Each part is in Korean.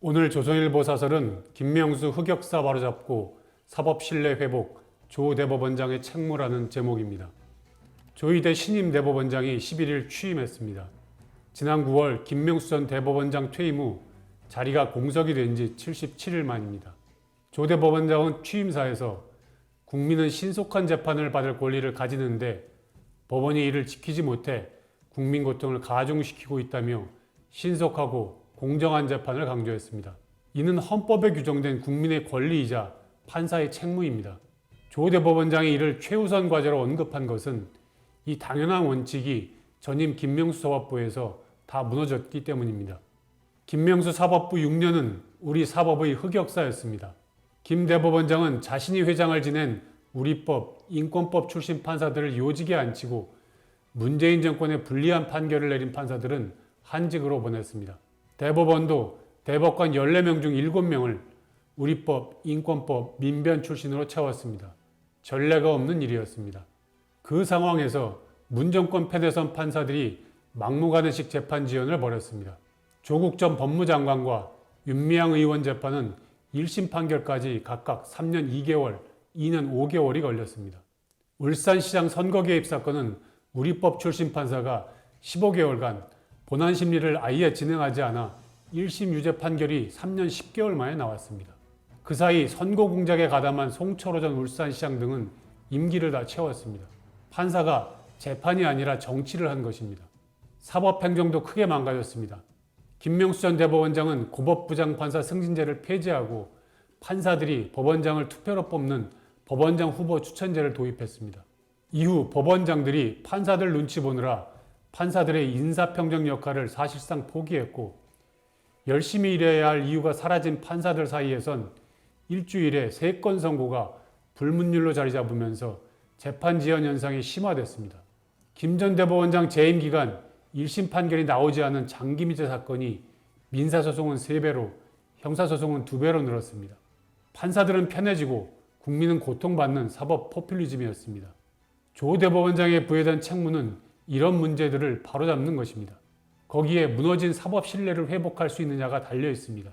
오늘 조선일보 사설은 김명수 흑역사 바로잡고 사법신뢰 회복 조 대법원장의 책무라는 제목입니다. 조희대 신임 대법원장이 11일 취임했습니다. 지난 9월 김명수 전 대법원장 퇴임 후 자리가 공석이 된 지 77일 만입니다. 조 대법원장은 취임사에서 국민은 신속한 재판을 받을 권리를 가지는데 법원이 이를 지키지 못해 국민 고통을 가중시키고 있다며 신속하고 공정한 재판을 강조했습니다. 이는 헌법에 규정된 국민의 권리이자 판사의 책무입니다. 조 대법원장이 이를 최우선 과제로 언급한 것은 이 당연한 원칙이 전임 김명수 사법부에서 다 무너졌기 때문입니다. 김명수 사법부 6년은 우리 사법의 흑역사였습니다. 김 대법원장은 자신이 회장을 지낸 우리법, 인권법 출신 판사들을 요직에 앉히고 문재인 정권에 불리한 판결을 내린 판사들은 한직으로 보냈습니다. 대법원도 대법관 14명 중 7명을 우리법, 인권법, 민변 출신으로 채웠습니다. 전례가 없는 일이었습니다. 그 상황에서 문정권 패대선 판사들이 막무가내식 재판 지연을 벌였습니다. 조국 전 법무장관과 윤미향 의원 재판은 1심 판결까지 각각 3년 2개월, 2년 5개월이 걸렸습니다. 울산시장 선거 개입 사건은 우리법 출신 판사가 15개월간 본안 심리를 아예 진행하지 않아 1심 유죄 판결이 3년 10개월 만에 나왔습니다. 그 사이 선거 공작에 가담한 송철호 전 울산시장 등은 임기를 다 채웠습니다. 판사가 재판이 아니라 정치를 한 것입니다. 사법행정도 크게 망가졌습니다. 김명수 전 대법원장은 고법부장판사 승진제를 폐지하고 판사들이 법원장을 투표로 뽑는 법원장 후보 추천제를 도입했습니다. 이후 법원장들이 판사들 눈치 보느라 판사들의 인사평정 역할을 사실상 포기했고 열심히 일해야 할 이유가 사라진 판사들 사이에선 일주일에 3건 선고가 불문율로 자리 잡으면서 재판 지연 현상이 심화됐습니다. 김 전 대법원장 재임 기간 1심 판결이 나오지 않은 장기미제 사건이 민사소송은 3배로 형사소송은 2배로 늘었습니다. 판사들은 편해지고 국민은 고통받는 사법 포퓰리즘이었습니다. 조 대법원장에 부여된 책무는 이런 문제들을 바로잡는 것입니다. 거기에 무너진 사법 신뢰를 회복할 수 있느냐가 달려 있습니다.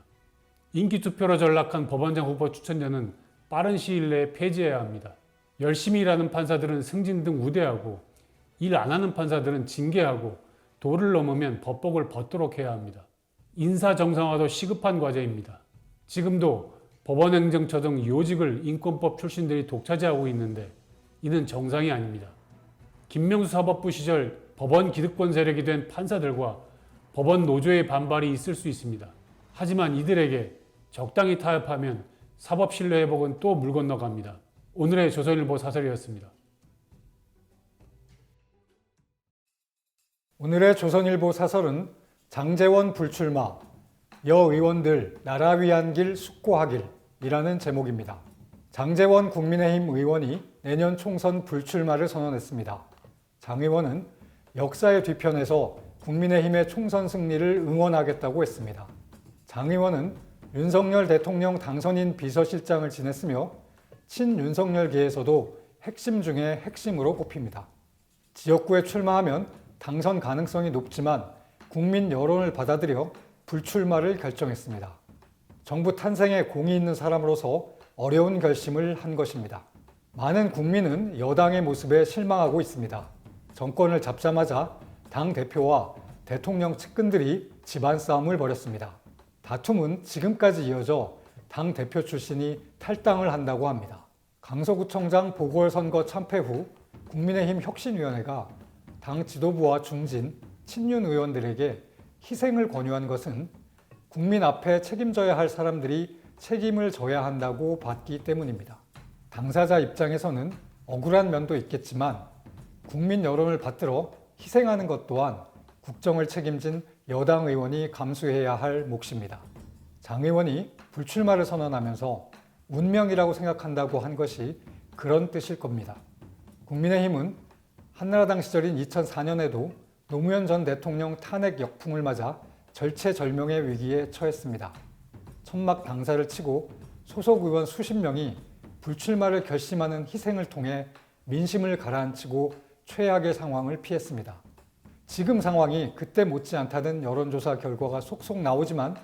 인기투표로 전락한 법원장 후보 추천제는 빠른 시일 내에 폐지해야 합니다. 열심히 일하는 판사들은 승진 등 우대하고 일 안 하는 판사들은 징계하고 도를 넘으면 법복을 벗도록 해야 합니다. 인사 정상화도 시급한 과제입니다. 지금도 법원행정처 등 요직을 인권법 출신들이 독차지하고 있는데 이는 정상이 아닙니다. 김명수 사법부 시절 법원 기득권 세력이 된 판사들과 법원 노조의 반발이 있을 수 있습니다. 하지만 이들에게 적당히 타협하면 사법 신뢰 회복은 또 물 건너갑니다. 오늘의 조선일보 사설이었습니다. 오늘의 조선일보 사설은 장제원 불출마, 여의원들 나라 위한 길 숙고하길 이라는 제목입니다. 장제원 국민의힘 의원이 내년 총선 불출마를 선언했습니다. 장 의원은 역사의 뒤편에서 국민의힘의 총선 승리를 응원하겠다고 했습니다. 장 의원은 윤석열 대통령 당선인 비서실장을 지냈으며 친윤석열계에서도 핵심 중에 핵심으로 꼽힙니다. 지역구에 출마하면 당선 가능성이 높지만 국민 여론을 받아들여 불출마를 결정했습니다. 정부 탄생에 공이 있는 사람으로서 어려운 결심을 한 것입니다. 많은 국민은 여당의 모습에 실망하고 있습니다. 정권을 잡자마자 당대표와 대통령 측근들이 집안 싸움을 벌였습니다. 다툼은 지금까지 이어져 당대표 출신이 탈당을 한다고 합니다. 강서구청장 보궐선거 참패 후 국민의힘 혁신위원회가 당 지도부와 중진, 친윤 의원들에게 희생을 권유한 것은 국민 앞에 책임져야 할 사람들이 책임을 져야 한다고 봤기 때문입니다. 당사자 입장에서는 억울한 면도 있겠지만 국민 여론을 받들어 희생하는 것 또한 국정을 책임진 여당 의원이 감수해야 할 몫입니다. 장 의원이 불출마를 선언하면서 운명이라고 생각한다고 한 것이 그런 뜻일 겁니다. 국민의힘은 한나라당 시절인 2004년에도 노무현 전 대통령 탄핵 역풍을 맞아 절체절명의 위기에 처했습니다. 천막 당사를 치고 소속 의원 수십 명이 불출마를 결심하는 희생을 통해 민심을 가라앉히고 최악의 상황을 피했습니다. 지금 상황이 그때 못지않다는 여론조사 결과가 속속 나오지만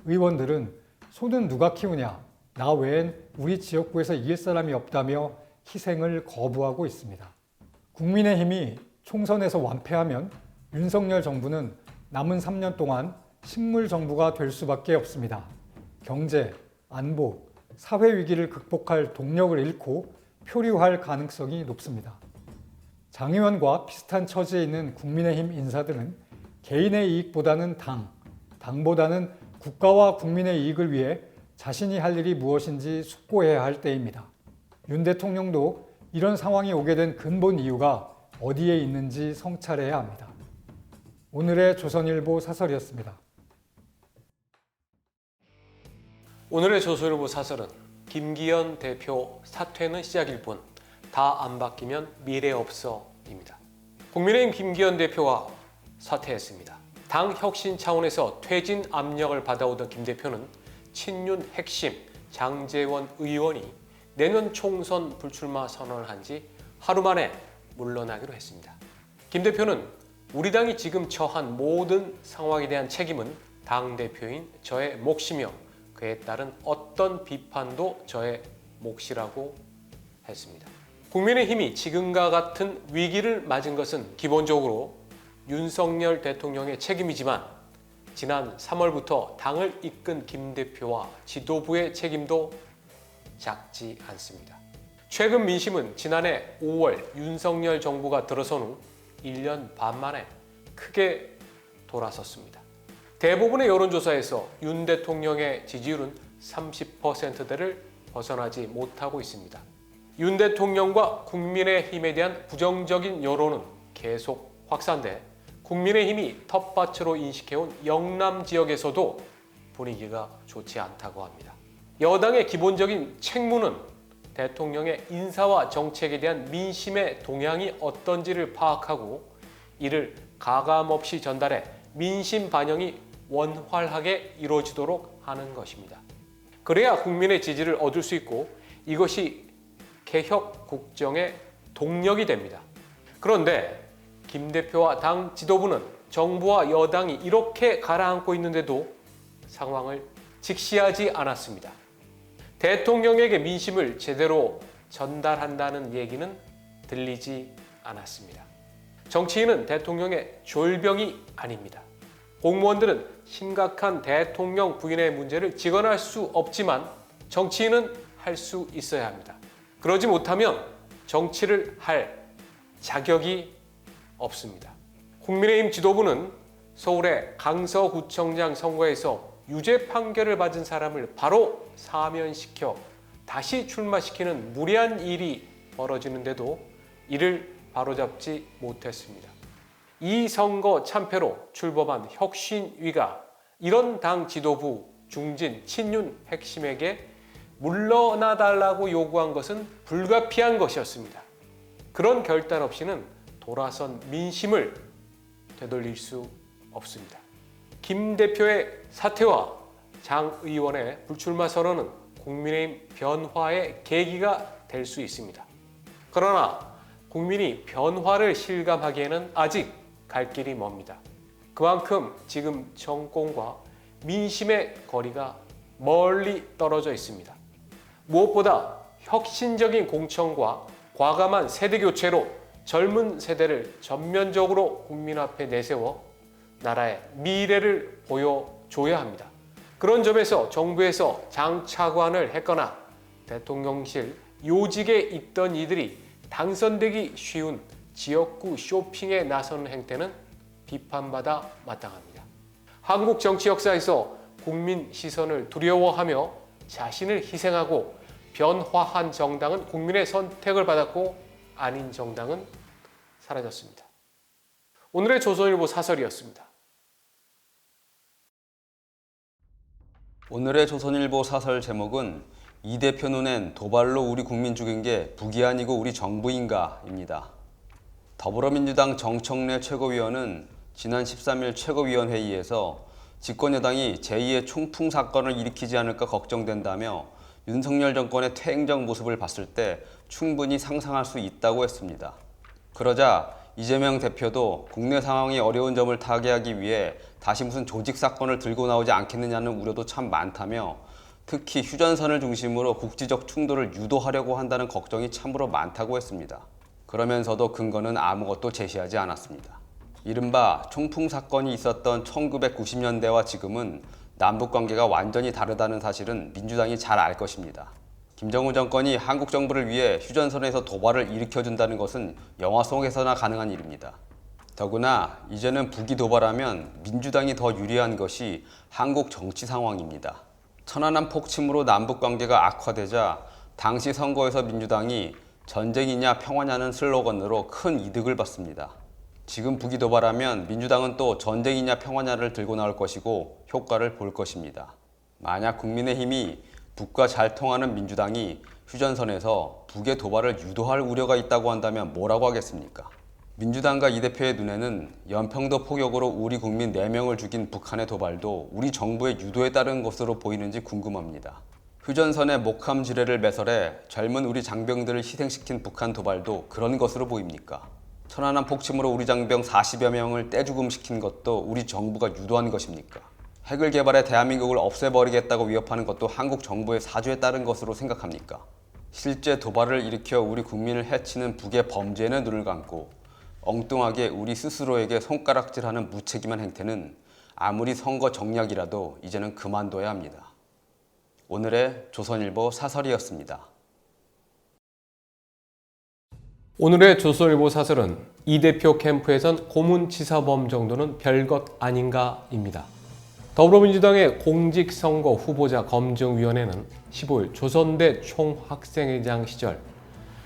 의원들은 소는 누가 키우냐, 나 외엔 우리 지역구에서 이길 사람이 없다며 희생을 거부하고 있습니다. 국민의힘이 총선에서 완패하면 윤석열 정부는 남은 3년 동안 식물 정부가 될 수밖에 없습니다. 경제, 안보, 사회 위기를 극복할 동력을 잃고 표류할 가능성이 높습니다. 장 의원과 비슷한 처지에 있는 국민의힘 인사들은 개인의 이익보다는 당보다는 국가와 국민의 이익을 위해 자신이 할 일이 무엇인지 숙고해야 할 때입니다. 윤 대통령도 이런 상황이 오게 된 근본 이유가 어디에 있는지 성찰해야 합니다. 오늘의 조선일보 사설이었습니다. 오늘의 조선일보 사설은 김기현 대표 사퇴는 시작일 뿐 다 안 바뀌면 미래 없어입니다. 국민의힘 김기현 대표가 사퇴했습니다. 당 혁신 차원에서 퇴진 압력을 받아오던 김 대표는 친윤 핵심 장제원 의원이 내년 총선 불출마 선언을 한 지 하루 만에 물러나기로 했습니다. 김 대표는 우리 당이 지금 처한 모든 상황에 대한 책임은 당대표인 저의 몫이며 그에 따른 어떤 비판도 저의 몫이라고 했습니다. 국민의힘이 지금과 같은 위기를 맞은 것은 기본적으로 윤석열 대통령의 책임이지만 지난 3월부터 당을 이끈 김 대표와 지도부의 책임도 작지 않습니다. 최근 민심은 지난해 5월 윤석열 정부가 들어선 후 1년 반 만에 크게 돌아섰습니다. 대부분의 여론조사에서 윤 대통령의 지지율은 30%대를 벗어나지 못하고 있습니다. 윤 대통령과 국민의힘에 대한 부정적인 여론은 계속 확산돼 국민의힘이 텃밭으로 인식해온 영남 지역에서도 분위기가 좋지 않다고 합니다. 여당의 기본적인 책무는 대통령의 인사와 정책에 대한 민심의 동향이 어떤지를 파악하고 이를 가감없이 전달해 민심 반영이 원활하게 이루어지도록 하는 것입니다. 그래야 국민의 지지를 얻을 수 있고 이것이 개혁 국정의 동력이 됩니다. 그런데 김 대표와 당 지도부는 정부와 여당이 이렇게 가라앉고 있는데도 상황을 직시하지 않았습니다. 대통령에게 민심을 제대로 전달한다는 얘기는 들리지 않았습니다. 정치인은 대통령의 졸병이 아닙니다. 공무원들은 심각한 대통령 부인의 문제를 직언할 수 없지만 정치인은 할 수 있어야 합니다. 그러지 못하면 정치를 할 자격이 없습니다. 국민의힘 지도부는 서울의 강서구청장 선거에서 유죄 판결을 받은 사람을 바로 사면시켜 다시 출마시키는 무리한 일이 벌어지는데도 이를 바로잡지 못했습니다. 이 선거 참패로 출범한 혁신위가 이런 당 지도부 중진 친윤 핵심에게 물러나달라고 요구한 것은 불가피한 것이었습니다. 그런 결단 없이는 돌아선 민심을 되돌릴 수 없습니다. 김 대표의 사퇴와 장 의원의 불출마 선언은 국민의힘 변화의 계기가 될 수 있습니다. 그러나 국민이 변화를 실감하기에는 아직 갈 길이 멉니다. 그만큼 지금 정권과 민심의 거리가 멀리 떨어져 있습니다. 무엇보다 혁신적인 공천과 과감한 세대 교체로 젊은 세대를 전면적으로 국민 앞에 내세워 나라의 미래를 보여줘야 합니다. 그런 점에서 정부에서 장차관을 했거나 대통령실 요직에 있던 이들이 당선되기 쉬운 지역구 쇼핑에 나서는 행태는 비판받아 마땅합니다. 한국 정치 역사에서 국민 시선을 두려워하며 자신을 희생하고 변화한 정당은 국민의 선택을 받았고 아닌 정당은 사라졌습니다. 오늘의 조선일보 사설이었습니다. 오늘의 조선일보 사설 제목은 이 대표 눈엔 도발로 우리 국민 죽인 게 북이 아니고 우리 정부인가입니다. 더불어민주당 정청래 최고위원은 지난 13일 최고위원회의에서 집권여당이 제2의 총풍 사건을 일으키지 않을까 걱정된다며 윤석열 정권의 퇴행적 모습을 봤을 때 충분히 상상할 수 있다고 했습니다. 그러자 이재명 대표도 국내 상황이 어려운 점을 타개하기 위해 다시 무슨 조직 사건을 들고 나오지 않겠느냐는 우려도 참 많다며 특히 휴전선을 중심으로 국지적 충돌을 유도하려고 한다는 걱정이 참으로 많다고 했습니다. 그러면서도 근거는 아무것도 제시하지 않았습니다. 이른바 총풍 사건이 있었던 1990년대와 지금은 남북관계가 완전히 다르다는 사실은 민주당이 잘 알 것입니다. 김정은 정권이 한국 정부를 위해 휴전선에서 도발을 일으켜준다는 것은 영화 속에서나 가능한 일입니다. 더구나 이제는 북이 도발하면 민주당이 더 유리한 것이 한국 정치 상황입니다. 천안함 폭침으로 남북관계가 악화되자 당시 선거에서 민주당이 전쟁이냐 평화냐는 슬로건으로 큰 이득을 봤습니다. 지금 북이 도발하면 민주당은 또 전쟁이냐 평화냐를 들고 나올 것이고 효과를 볼 것입니다. 만약 국민의힘이 북과 잘 통하는 민주당이 휴전선에서 북의 도발을 유도할 우려가 있다고 한다면 뭐라고 하겠습니까? 민주당과 이 대표의 눈에는 연평도 포격으로 우리 국민 4명을 죽인 북한의 도발도 우리 정부의 유도에 따른 것으로 보이는지 궁금합니다. 휴전선에 목함 지뢰를 매설해 젊은 우리 장병들을 희생시킨 북한 도발도 그런 것으로 보입니까? 천안함 폭침으로 우리 장병 40여 명을 떼죽음시킨 것도 우리 정부가 유도한 것입니까? 핵을 개발해 대한민국을 없애버리겠다고 위협하는 것도 한국 정부의 사주에 따른 것으로 생각합니까? 실제 도발을 일으켜 우리 국민을 해치는 북의 범죄에는 눈을 감고 엉뚱하게 우리 스스로에게 손가락질하는 무책임한 행태는 아무리 선거 정략이라도 이제는 그만둬야 합니다. 오늘의 조선일보 사설이었습니다. 오늘의 조선일보 사설은 이 대표 캠프에선 고문치사범 정도는 별것 아닌가입니다. 더불어민주당의 공직선거 후보자 검증위원회는 15일 조선대 총학생회장 시절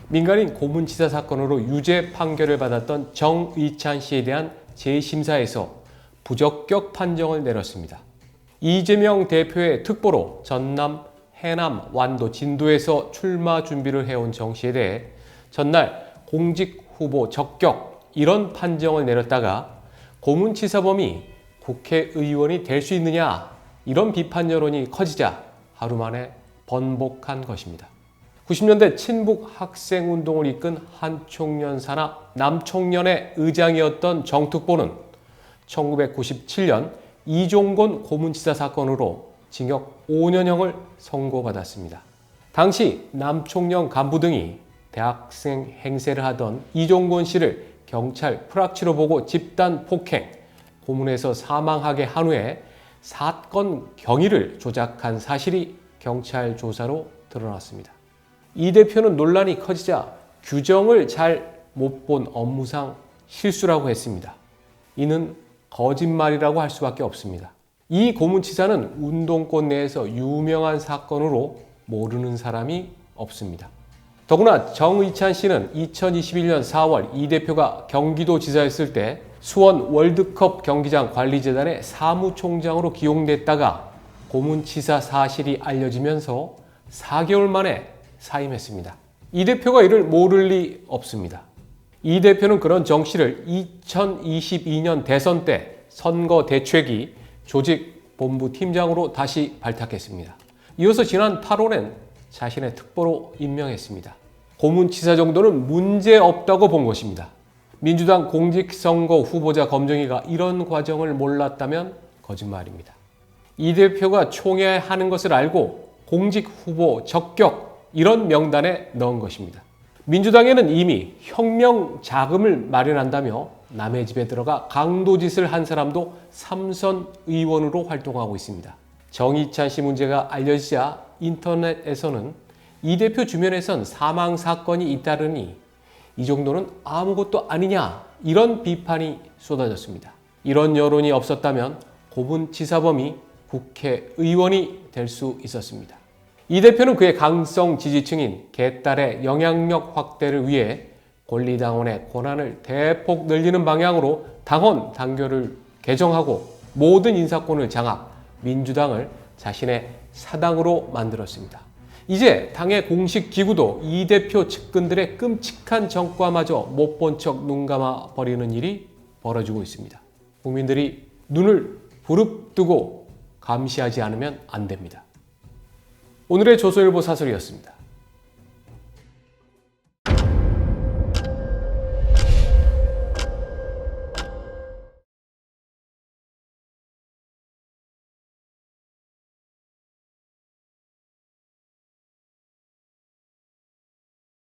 민간인 고문치사 사건으로 유죄 판결을 받았던 정의찬 씨에 대한 재심사에서 부적격 판정을 내렸습니다. 이재명 대표의 특보로 전남, 해남, 완도, 진도에서 출마 준비를 해온 정 씨에 대해 전날 공직 후보 적격 이런 판정을 내렸다가 고문치사범이 국회의원이 될 수 있느냐 이런 비판 여론이 커지자 하루 만에 번복한 것입니다. 90년대 친북 학생운동을 이끈 한총련 산하 남총련의 의장이었던 정특보는 1997년 이종곤 고문치사 사건으로 징역 5년형을 선고받았습니다. 당시 남총련 간부 등이 대학생 행세를 하던 이종곤 씨를 경찰 프락치로 보고 집단 폭행, 고문해서 사망하게 한 후에 사건 경위를 조작한 사실이 경찰 조사로 드러났습니다. 이 대표는 논란이 커지자 규정을 잘 못 본 업무상 실수라고 했습니다. 이는 거짓말이라고 할 수밖에 없습니다. 이 고문치사는 운동권 내에서 유명한 사건으로 모르는 사람이 없습니다. 더구나 정의찬 씨는 2021년 4월 이 대표가 경기도지사였을 때 수원 월드컵 경기장 관리재단의 사무총장으로 기용됐다가 고문치사 사실이 알려지면서 4개월 만에 사임했습니다. 이 대표가 이를 모를 리 없습니다. 이 대표는 그런 정 씨를 2022년 대선 때 선거 대책위 조직본부 팀장으로 다시 발탁했습니다. 이어서 지난 8월엔 자신의 특보로 임명했습니다. 고문치사 정도는 문제없다고 본 것입니다. 민주당 공직선거 후보자 검증위가 이런 과정을 몰랐다면 거짓말입니다. 이 대표가 총애하는 것을 알고 공직 후보 적격 이런 명단에 넣은 것입니다. 민주당에는 이미 혁명 자금을 마련한다며 남의 집에 들어가 강도짓을 한 사람도 삼선 의원으로 활동하고 있습니다. 정의찬 씨 문제가 알려지자 인터넷에서는 이 대표 주변에선 사망 사건이 잇따르니 이 정도는 아무것도 아니냐 이런 비판이 쏟아졌습니다. 이런 여론이 없었다면 고문치사범이 국회의원이 될 수 있었습니다. 이 대표는 그의 강성 지지층인 개딸의 영향력 확대를 위해 권리당원의 권한을 대폭 늘리는 방향으로 당원 당규를 개정하고 모든 인사권을 장악, 민주당을 자신의 사당으로 만들었습니다. 이제 당의 공식 기구도 이 대표 측근들의 끔찍한 정과마저 못 본 척 눈 감아 버리는 일이 벌어지고 있습니다. 국민들이 눈을 부릅뜨고 감시하지 않으면 안 됩니다. 오늘의 조선일보 사설이었습니다.